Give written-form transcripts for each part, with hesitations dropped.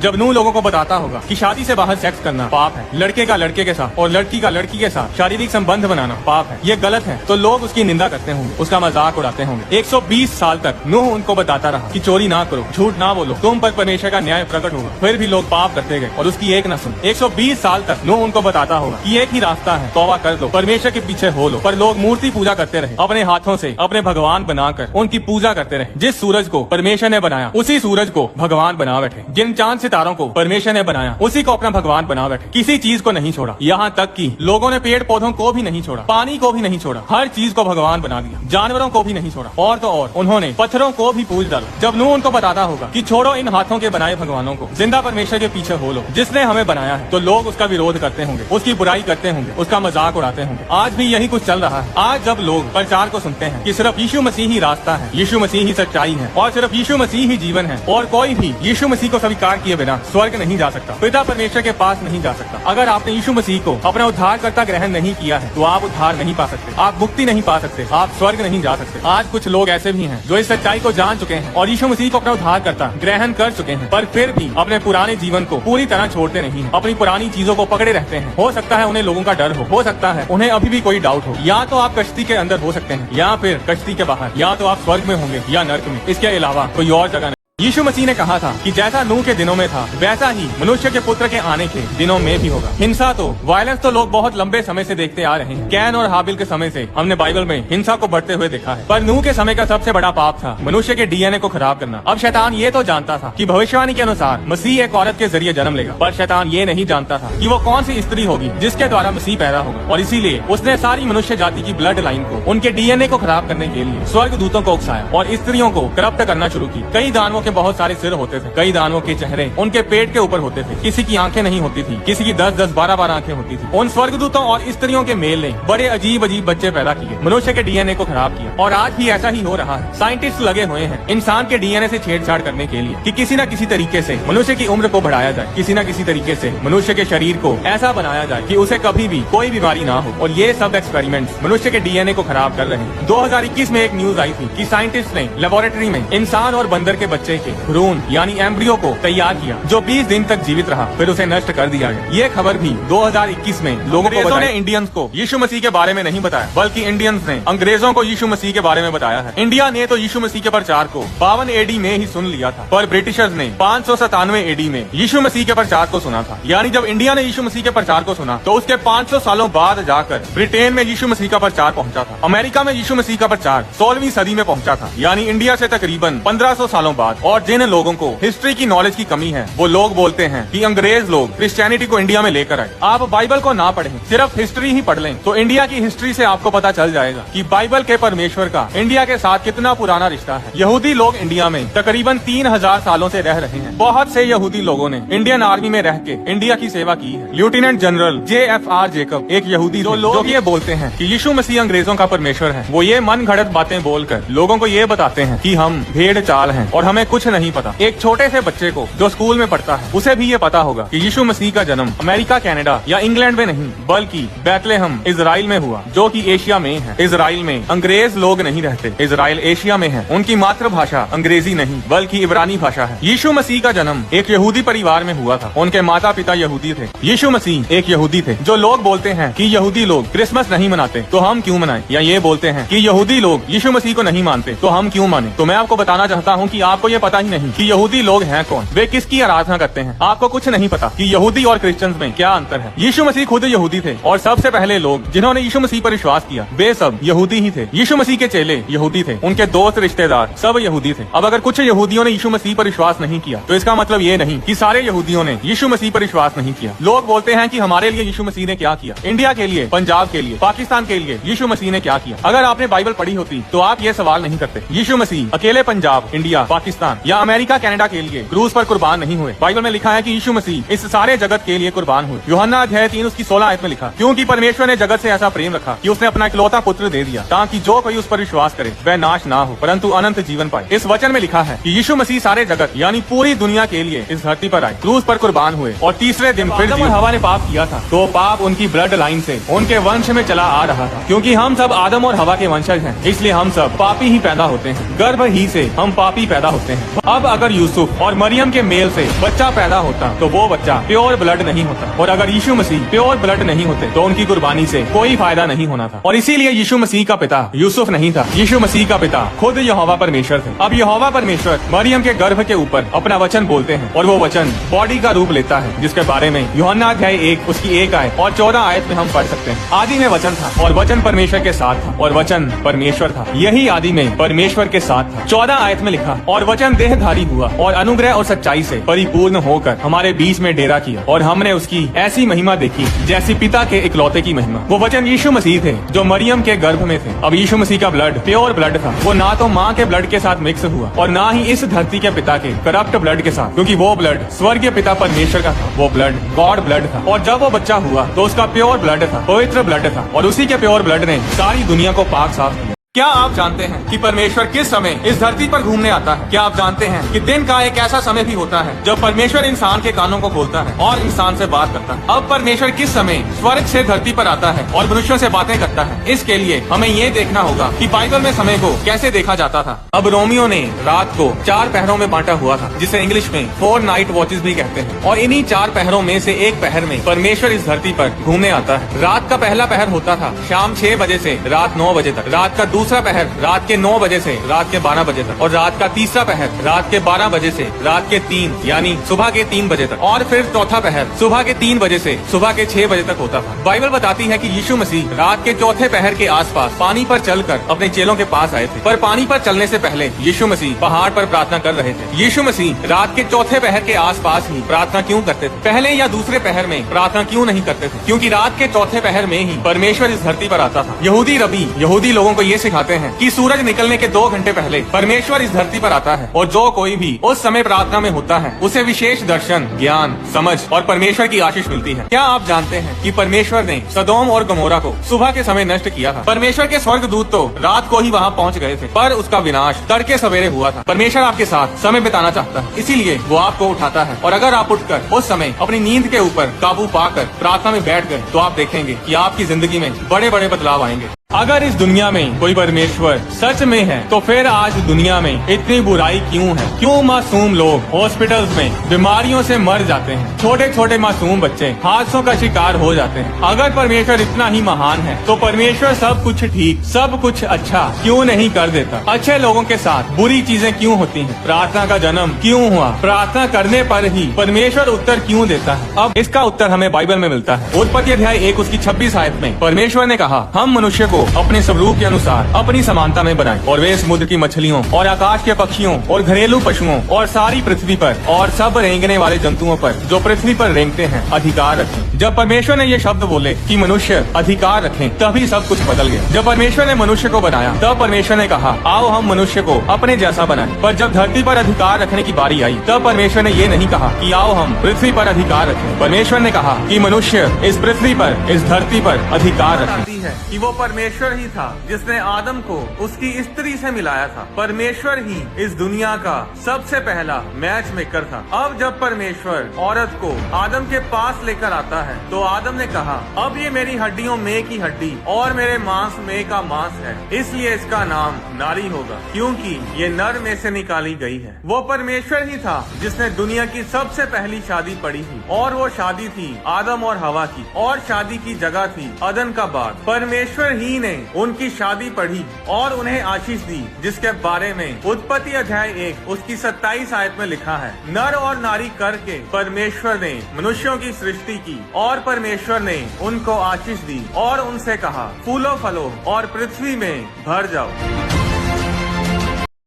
जब नूह लोगों को बताता होगा कि शादी से बाहर सेक्स करना पाप है, लड़के का लड़के के साथ और लड़की का लड़की के साथ शारीरिक संबंध बनाना पाप है, ये गलत है, तो लोग उसकी निंदा करते होंगे, उसका मजाक उड़ाते होंगे। 120 साल तक नूह उनको बताता रहा कि चोरी ना करो, झूठ ना बोलो, तुम पर परमेश्वर का न्याय प्रकट होगा। फिर भी लोग पाप करते गए और उसकी एक न सुन। 120 साल तक नूह उनको बताता होगा कि एक ही रास्ता है, तौबा कर दो, परमेश्वर के पीछे हो लो। पर लोग मूर्ति पूजा करते रहे, अपने हाथों से अपने भगवान बनाकर उनकी पूजा करते रहे। जिस सूरज को परमेश्वर ने बनाया उसी सूरज को भगवान बना बैठे, जिन चांद सितारों को परमेश्वर ने बनाया उसी को अपना भगवान बना बैठे। किसी चीज को नहीं छोड़ा, यहाँ तक कि लोगों ने पेड़ पौधों को भी नहीं छोड़ा, पानी को भी नहीं छोड़ा, हर चीज को भगवान बना दिया, जानवरों को भी नहीं छोड़ा, और तो और उन्होंने पत्थरों को भी पूज डाला। जब नूह उनको बताता होगा कि छोड़ो इन हाथों के बनाए भगवानों को, जिंदा परमेश्वर के पीछे हो लो जिसने हमें बनाया है, तो लोग उसका विरोध करते होंगे, उसकी बुराई करते होंगे, उसका मजाक उड़ाते होंगे। आज भी यही कुछ चल रहा है। आज जब लोग प्रचार को सुनते हैं कि सिर्फ यीशु मसीह ही रास्ता है, यीशु मसीह ही सच्चाई है और सिर्फ यीशु मसीह ही जीवन है और कोई भी यीशु मसीह को स्वीकार किए बिना स्वर्ग नहीं जा सकता, पिता परमेश्वर के पास नहीं जा सकता। अगर आपने यीशु मसीह को अपना उद्धारकर्ता ग्रहण नहीं किया है तो आप उद्धार नहीं पा सकते, आप मुक्ति नहीं पा सकते, आप स्वर्ग नहीं जा सकते। आज कुछ लोग ऐसे भी हैं जो इस सच्चाई को जान चुके हैं और यीशु मसीह को अपना उद्धारकर्ता ग्रहण कर चुके हैं, पर फिर भी अपने पुराने जीवन को पूरी तरह छोड़ते नहीं हैं, अपनी पुरानी चीजों को पकड़े रहते हैं। हो सकता है उन्हें लोगों का डर हो सकता है उन्हें अभी भी कोई डाउट हो। या तो आप कश्ती के अंदर हो सकते हैं या फिर कश्ती के बाहर, या तो आप स्वर्ग में होंगे या नर्क में, इसके अलावा कोई और जगह नहीं। यीशु मसीह ने कहा था कि जैसा नूह के दिनों में था वैसा ही मनुष्य के पुत्र के आने के दिनों में भी होगा। हिंसा तो वायलेंस तो लोग बहुत लंबे समय से देखते आ रहे हैं। कैन और हाबिल के समय से हमने बाइबल में हिंसा को बढ़ते हुए देखा है, पर नूह के समय का सबसे बड़ा पाप था मनुष्य के डीएनए को खराब करना। अब शैतान ये तो जानता था कि भविष्यवाणी के अनुसार मसीह एक औरत के जरिए जन्म लेगा, पर शैतान ये नहीं जानता था कि वो कौन सी स्त्री होगी जिसके द्वारा मसीह पैदा होगा, और इसीलिए उसने सारी मनुष्य जाति की ब्लड लाइन को, उनके डीएनए को खराब करने के लिए स्वर्ग दूतों को उकसाया और स्त्रियों को करप्ट करना शुरू की। कई दानवों के बहुत सारे सिर होते थे, कई दानवों के चेहरे उनके पेट के ऊपर होते थे, किसी की आंखें नहीं होती थी, किसी की 10-10, 12-12 आंखें होती थी। उन स्वर्गदूतों और स्त्रियों के मेल ने बड़े अजीब अजीब बच्चे पैदा किए, मनुष्य के डीएनए को खराब किया, और आज भी ऐसा ही हो रहा है। साइंटिस्ट लगे हुए हैं इंसान के डीएनए से छेड़छाड़ करने के लिए कि किसी न किसी तरीके से मनुष्य की उम्र को बढ़ाया जाए, किसी न किसी तरीके से मनुष्य के शरीर को ऐसा बनाया जाए कि उसे कभी भी कोई बीमारी ना हो, और ये सब एक्सपेरिमेंट्स मनुष्य के डीएनए को खराब कर रहे हैं। 2021 में एक न्यूज आई थी कि साइंटिस्ट ने लेबोरेटरी में इंसान और बंदर के बच्चे के भ्रूण यानी एम्ब्रियो को तैयार किया, जो 20 दिन तक जीवित रहा, फिर उसे नष्ट कर दिया गया। ये खबर भी 2021 में लोगों ने इंडियंस को यीशु मसीह के बारे में नहीं बताया, बल्कि इंडियंस ने अंग्रेजों को यीशु मसीह के बारे में बताया है। इंडिया ने तो यीशु मसीह के प्रचार को 52 एडी में ही सुन लिया था, पर ब्रिटिशर्स ने 597 एडी में यीशु मसीह के प्रचार को सुना था। यानी जब इंडिया ने यीशु मसीह के प्रचार को सुना तो उसके 500 सालों बाद जाकर ब्रिटेन में यीशु मसीह का प्रचार पहुंचा था। अमेरिका में यीशु मसीह का प्रचार 16वीं सदी में पहुंचा था, यानी इंडिया से तकरीबन 1500 सालों बाद। और जिन लोगों को हिस्ट्री की नॉलेज की कमी है वो लोग बोलते हैं कि अंग्रेज लोग क्रिश्चियनिटी को इंडिया में लेकर आए। आप बाइबल को ना पढ़ें, सिर्फ हिस्ट्री ही पढ़ लें तो इंडिया की हिस्ट्री से आपको पता चल जाएगा कि बाइबल के परमेश्वर का इंडिया के साथ कितना पुराना रिश्ता है। यहूदी लोग इंडिया में तकरीबन 3000 सालों से रह रहे हैं। बहुत से यहूदी लोगों ने इंडियन आर्मी में रह के इंडिया की सेवा की है। लेफ्टिनेंट जनरल JFR जेकब एक यहूदी जो लोग ये बोलते हैं कि यीशु मसीह अंग्रेजों का परमेश्वर है, वो ये मन घड़त बातें बोलकर लोगों को ये बताते हैं कि हम भेड़ चाल हैं और हमें कुछ नहीं पता। एक छोटे से बच्चे को जो स्कूल में पढ़ता है उसे भी ये पता होगा कि यीशु मसीह का जन्म अमेरिका, कनाडा या इंग्लैंड में नहीं बल्कि बैतलहम इजराइल में हुआ, जो कि एशिया में है। इजराइल में अंग्रेज लोग नहीं रहते, इजराइल एशिया में है। उनकी मातृभाषा अंग्रेजी नहीं बल्कि इब्रानी भाषा है। यीशु मसीह का जन्म एक यहूदी परिवार में हुआ था, उनके माता पिता यहूदी थे। यीशु मसीह एक यहूदी थे। जो लोग बोलते हैं कि यहूदी लोग क्रिसमस नहीं मनाते तो हम क्यों मनाएं, या ये बोलते हैं कि यहूदी लोग यीशु मसीह को नहीं मानते तो हम क्यों माने, तो मैं आपको बताना चाहता हूँ कि आपको ये पता ही नहीं कि यहूदी लोग हैं कौन, वे किसकी आराधना करते हैं। आपको कुछ नहीं पता कि यहूदी और क्रिश्चियंस में क्या अंतर है। यीशु मसीह खुद यहूदी थे और सबसे पहले लोग जिन्होंने यीशु मसीह पर विश्वास किया वे सब यहूदी ही थे। यीशु मसीह के चेले यहूदी थे, उनके दोस्त रिश्तेदार सब यहूदी थे। अब अगर कुछ यहूदियों ने यीशु मसीह पर विश्वास नहीं किया तो इसका मतलब ये नहीं कि सारे यहूदियों ने यीशु मसीह पर विश्वास नहीं किया। लोग बोलते हैं कि हमारे लिए यीशु मसीह ने क्या किया, इंडिया के लिए, पंजाब के लिए, पाकिस्तान के लिए यीशु मसीह ने क्या किया। अगर आपने बाइबल पढ़ी होती तो आप ये सवाल नहीं करते। यीशु मसीह अकेले पंजाब, इंडिया, पाकिस्तान या अमेरिका, कनाडा के लिए क्रूज पर कुर्बान नहीं हुए। बाइबल में लिखा है कि यीशु मसीह इस सारे जगत के लिए कुर्बान हुए। यूहन्ना अध्याय 3 उसकी 16 आयत में लिखा, क्योंकि परमेश्वर ने जगत से ऐसा प्रेम रखा कि उसने अपना इकलौता पुत्र दे दिया ताकि जो कोई उस पर विश्वास करे वह नाश ना हो परंतु अनंत जीवन पाए। इस वचन में लिखा है कि यीशु मसीह सारे जगत यानी पूरी दुनिया के लिए इस धरती पर आए, क्रूज पर कुर्बान हुए और तीसरे दिन फिर आदम और हवा ने पाप किया था तो पाप उनकी ब्लड लाइन से, उनके वंश में चला आ रहा था। क्योंकि हम सब आदम और हवा के वंशज हैं, इसलिए हम सब पापी ही पैदा होते हैं। गर्भ ही से हम पापी पैदा होते हैं। हैं। अब अगर यूसुफ और मरियम के मेल से बच्चा पैदा होता तो वो बच्चा प्योर ब्लड नहीं होता, और अगर यीशु मसीह प्योर ब्लड नहीं होते तो उनकी कुर्बानी से कोई फायदा नहीं होना था। और इसीलिए यीशु मसीह का पिता यूसुफ नहीं था, यीशु मसीह का पिता खुद यहोवा परमेश्वर थे। अब यहोवा परमेश्वर मरियम के गर्भ के ऊपर अपना वचन बोलते हैं, और वो वचन बॉडी का रूप लेता है, जिसके बारे में यूहन्ना अध्याय 1 उसकी 1 आयत और 14 आयत में हम पढ़ सकते हैं। आदि में वचन था, और वचन परमेश्वर के साथ था, और वचन परमेश्वर था। यही आदि में परमेश्वर के साथ था। 14 आयत में लिखा, और वचन देहधारी हुआ और अनुग्रह और सच्चाई से परिपूर्ण होकर हमारे बीच में डेरा किया, और हमने उसकी ऐसी महिमा देखी जैसी पिता के इकलौते की महिमा। वो वचन यीशु मसीह थे जो मरियम के गर्भ में थे। अब यीशु मसीह का ब्लड प्योर ब्लड था। वो ना तो माँ के ब्लड के साथ मिक्स हुआ और ना ही इस धरती के पिता के करप्ट ब्लड के साथ, क्योंकि वो ब्लड स्वर्गीय पिता परमेश्वर का था। वो ब्लड गॉड ब्लड था। और जब वो बच्चा हुआ तो उसका प्योर ब्लड था, पवित्र ब्लड था, और उसी के प्योर ब्लड ने सारी दुनिया को पाक साफ किया। क्या आप जानते हैं कि परमेश्वर किस समय इस धरती पर घूमने आता है? क्या आप जानते हैं कि दिन का एक ऐसा समय भी होता है जब परमेश्वर इंसान के कानों को खोलता है और इंसान से बात करता है? अब परमेश्वर किस समय स्वर्ग से धरती पर आता है और मनुष्यों से बातें करता है? इसके लिए हमें ये देखना होगा कि बाइबल में समय को कैसे देखा जाता था। अब रोमियो ने रात को 4 पहरों में बांटा हुआ था, जिसे इंग्लिश में 4 नाइट वॉचेस भी कहते हैं। और इन्हीं 4 पहरों में से एक पहर में परमेश्वर इस धरती पर घूमने आता है। रात का पहला पहर होता था शाम 6 बजे से रात 9 बजे तक। रात का दूसरा पहर रात के 9 बजे से रात के 12 बजे तक, और रात का तीसरा पहर रात के 12 बजे से रात के 3 यानी सुबह के 3 बजे तक, और फिर चौथा पहर सुबह के 3 बजे से सुबह के 6 बजे तक होता था। बाइबल बताती है कि यीशु मसीह रात के चौथे पहर के आसपास पानी पर चलकर अपने चेलों के पास आए थे। पर पानी पर चलने से पहले यीशु मसीह पहाड़ पर प्रार्थना कर रहे थे। यीशु मसीह रात के चौथे पहर के आसपास ही प्रार्थना क्यों करते थे? पहले या दूसरे पहर में प्रार्थना क्यों नहीं करते थे? क्योंकि रात के चौथे पहर में ही परमेश्वर इस धरती पर आता था। यहूदी रबी यहूदी लोगों को ये सिखाते हैं कि सूरज निकलने के 2 घंटे पहले परमेश्वर इस धरती पर आता है, और जो कोई भी उस समय प्रार्थना में होता है उसे विशेष दर्शन, ज्ञान, समझ और परमेश्वर की आशीष मिलती है। क्या आप जानते हैं कि परमेश्वर ने सदोम और गमोरा को सुबह के समय नष्ट किया था? परमेश्वर के स्वर्गदूत तो रात को ही वहाँ पहुँच गए थे, पर उसका विनाश तड़के सवेरे हुआ था। परमेश्वर आपके साथ समय बिताना चाहता है, इसीलिए वो आपको उठाता है। और अगर आप उठकर उस समय अपनी नींद के ऊपर काबू पाकर प्रार्थना में बैठ गए तो आप देखेंगे कि आपकी जिंदगी में बड़े बड़े बदलाव आएंगे। अगर इस दुनिया में कोई परमेश्वर सच में है तो फिर आज दुनिया में इतनी बुराई क्यों है? क्यों मासूम लोग हॉस्पिटल्स में बीमारियों से मर जाते हैं? छोटे छोटे मासूम बच्चे हादसों का शिकार हो जाते हैं। अगर परमेश्वर इतना ही महान है तो परमेश्वर सब कुछ ठीक, सब कुछ अच्छा क्यों नहीं कर देता? अच्छे लोगों के साथ बुरी चीजें क्यों होती हैं? प्रार्थना का जन्म क्यों हुआ? प्रार्थना करने पर ही परमेश्वर उत्तर क्यों देता है? अब इसका उत्तर हमें बाइबल में मिलता है। उत्पत्ति अध्याय 1 उसकी 26 आयत में परमेश्वर ने कहा, हम मनुष्य को अपने स्वरूप के अनुसार अपनी समानता में बनाएं, और वे समुद्र की मछलियों और आकाश के पक्षियों और घरेलू पशुओं और सारी पृथ्वी पर और सब रेंगने वाले जंतुओं पर जो पृथ्वी पर रेंगते हैं अधिकार रखें। जब परमेश्वर ने ये शब्द बोले कि मनुष्य अधिकार रखें, तभी सब कुछ बदल गया। जब परमेश्वर ने मनुष्य को बनाया तब परमेश्वर ने कहा, आओ हम मनुष्य को अपने जैसा बनाएं। पर जब धरती पर अधिकार रखने की बारी आई तब परमेश्वर ने ये नहीं कहा कि आओ हम पृथ्वी पर अधिकार रखें। परमेश्वर ने कहा कि मनुष्य इस पृथ्वी पर, इस धरती पर अधिकार रखे। कि वो परमेश्वर ही था जिसने आदम को उसकी स्त्री से मिलाया था। परमेश्वर ही इस दुनिया का सबसे पहला मैच मेकर था। अब जब परमेश्वर औरत को आदम के पास लेकर आता है तो आदम ने कहा, अब ये मेरी हड्डियों में की हड्डी और मेरे मांस में का मांस है, इसलिए इसका नाम नारी होगा, क्योंकि ये नर में से निकाली गई है। वो परमेश्वर ही था जिसने दुनिया की सबसे पहली शादी पढ़ी थी, और वो शादी थी आदम और हवा की, और शादी की जगह थी अदन का बाग। परमेश्वर ही ने उनकी शादी पढ़ी और उन्हें आशीष दी, जिसके बारे में उत्पत्ति अध्याय 1 उसकी 27 आयत में लिखा है, नर और नारी करके परमेश्वर ने मनुष्यों की सृष्टि की, और परमेश्वर ने उनको आशीष दी और उनसे कहा, फूलो फलो और पृथ्वी में भर जाओ।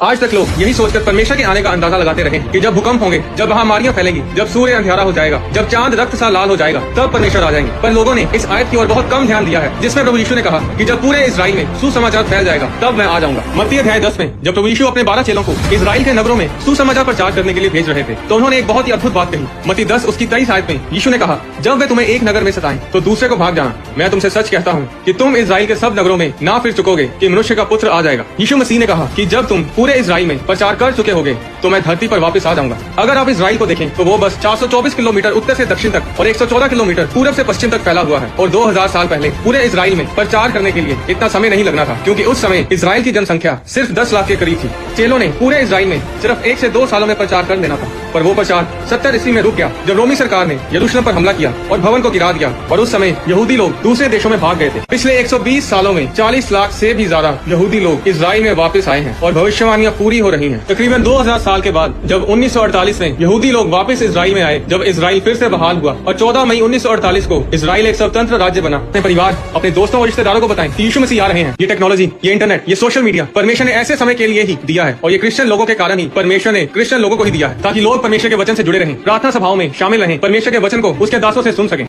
आज तक लोग यही सोचकर परमेश्वर के आने का अंदाजा लगाते रहे कि जब भूकंप होंगे, जब महामारियां फैलेंगी, जब सूर्य अंधियारा हो जाएगा, जब चांद रक्त सा लाल हो जाएगा, तब परमेश्वर आ जाएंगे। पर लोगों ने इस आयत की ओर बहुत कम ध्यान दिया है, जिसमें प्रभु यीशु ने कहा कि जब पूरे इजराइल में सुसमाचार फैल जाएगा तब मैं आ जाऊंगा। मत्ती अध्याय 10 में जब प्रभु यीशु अपने 12 चेलों को इजराइल के नगरों में सुसमाचार प्रचार करने के लिए भेज रहे थे तो उन्होंने एक बहुत ही अद्भुत बात कही। मत्ती 10 उसकी 23 आयत में यीशु ने कहा, जब वे तुम्हें एक नगर में सताएं तो दूसरे को भाग जाना। मैं तुमसे सच कहता हूँ कि तुम इजराइल के सब नगरों में ना फिर चुकोगे कि मनुष्य का पुत्र आ जाएगा। यीशु मसीह ने कहा कि जब तुम पूरे इजराइल में प्रचार कर चुके होंगे तो मैं धरती पर वापस आ जाऊंगा। अगर आप इजराइल को देखें तो वो बस 424 किलोमीटर उत्तर से दक्षिण तक और 114 किलोमीटर पूरब से पश्चिम तक फैला हुआ है। और 2000 साल पहले पूरे इजराइल में प्रचार करने के लिए इतना समय नहीं लगना था, क्योंकि उस समय इजराइल की जनसंख्या सिर्फ 10 लाख के करीब थी। चेलों ने पूरे इजराइल में सिर्फ 1 से 2 सालों में प्रचार कर देना था, पर वो प्रचार 70 ईस्वी में रुक गया जब रोमी सरकार ने यरूशलेम पर हमला किया और भवन को गिरा दिया। और उस समय यहूदी लोग दूसरे देशों में भाग गए थे। पिछले 120 सालों में 40 लाख से भी ज्यादा यहूदी लोग इजराइल में वापस आए हैं और भविष्यवाणियां पूरी हो रही हैं। तकरीबन 2000 साल के बाद जब 1948 में यहूदी लोग वापस इजराइल में आए, जब इजराइल फिर से बहाल हुआ और 14 मई 1948 को इजराइल एक स्वतंत्र राज्य बना, अपने परिवार, अपने दोस्तों और रिश्तेदारों को बताएं कि यीशु मसीह आ रहे हैं। ये टेक्नोलॉजी, ये इंटरनेट, ये सोशल मीडिया परमेश्वर ने ऐसे समय के लिए ही दिया है, और ये क्रिश्चियन लोगों के कारण ही परमेश्वर ने क्रिश्चियन लोगों को ही दिया है, ताकि लोग परमेश्वर के वचन से जुड़े रहें, प्रार्थना सभाओं में शामिल रहें, परमेश्वर के वचन को उसके दासों से सुन सकें।